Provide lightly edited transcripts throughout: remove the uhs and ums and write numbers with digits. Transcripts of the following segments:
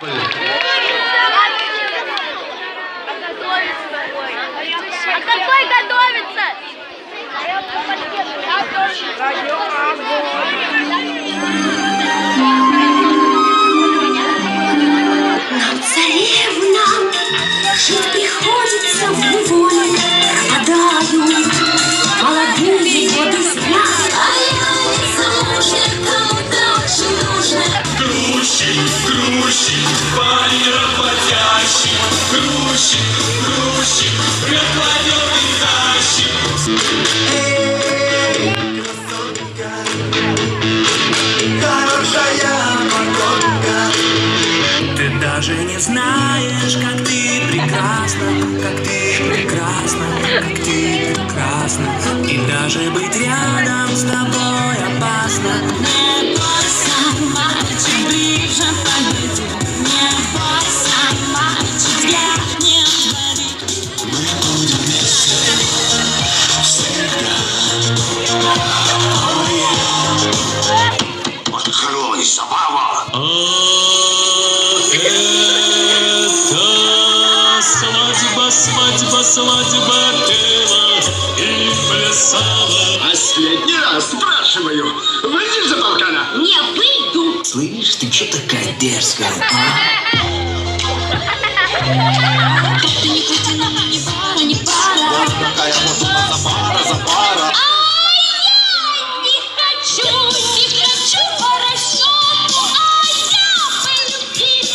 А какой готовится? Нам, царевнам, жить приходится в неволе. Пропадают молодые годы зря. А я незамужних, кому дальше нужно. Грузчик, грузчик, парень работящий. Грузчик, грузчик, работёный тащик. Хорошая погодка. Ты даже не знаешь, как ты прекрасна, как ты прекрасна, как ты прекрасна. И даже быть рядом с тобой опасно. Не бойся, мальчик, ближе подойди. Не бойся, мальчик, взгляд не отводи. Мы будем вместе всегда. Откройся, Павла! Это свадьба, свадьба, свадьба пела и плясала. Последний раз спрашиваю, выйдешь за полкана? Не выйду. Слышь, ты чё такая дерзкая, а? Ты не крутила, не пара, не пара. Какая за пара, за пара. Ай-яй, не хочу по расчету. Ай-я полюбить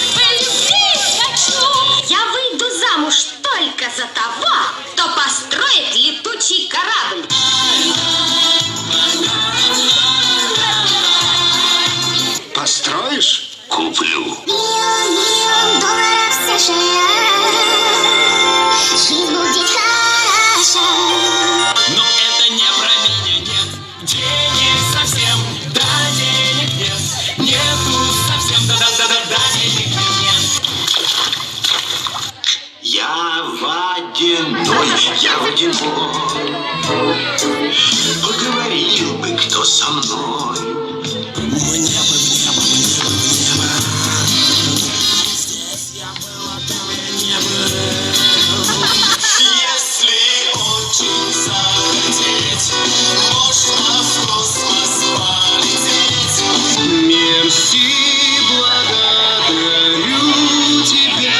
хочу. Я выйду замуж только за того, кто построит летучий корабль. Построишь? Куплю. Миллион долларов США. Жизнь будет хороша. Но это не про меня, нет. Денег совсем, да, денег нет. Нету совсем, да, денег нет. Я водяной. Поговорил бы кто со мной. Мне бы в небо, мне бы в небо. Здесь я был, а там я не был. Если очень захотеть, можно в космос полететь. Мерси, благодарю тебя.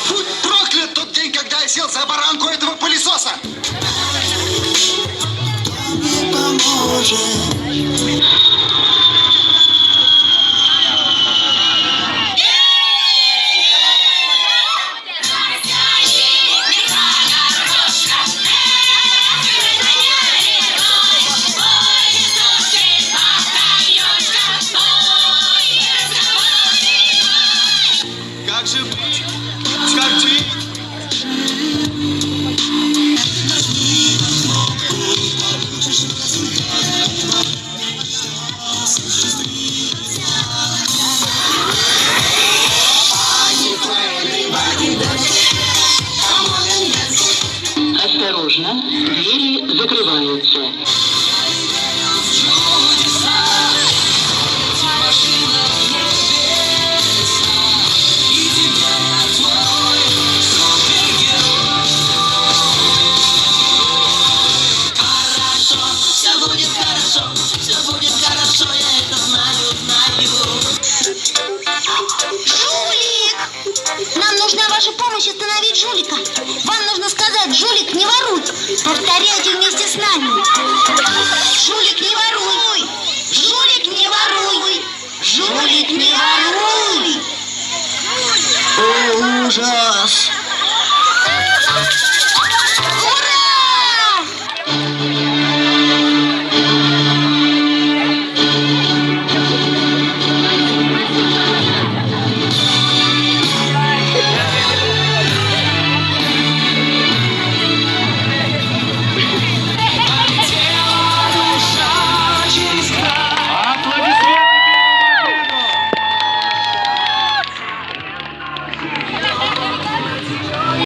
Будь проклят тот день, когда я сел за баранку этого пылесоса! Не поможет. Как же быть? Скажи. Осторожно, двери закрываются. Жулик! Нам нужна ваша помощь остановить жулика. Вам нужно сказать: жулик, не воруй. Повторяйте вместе с нами. Жулик, не воруй! Жулик, не воруй! Жулик, не воруй! Ужас!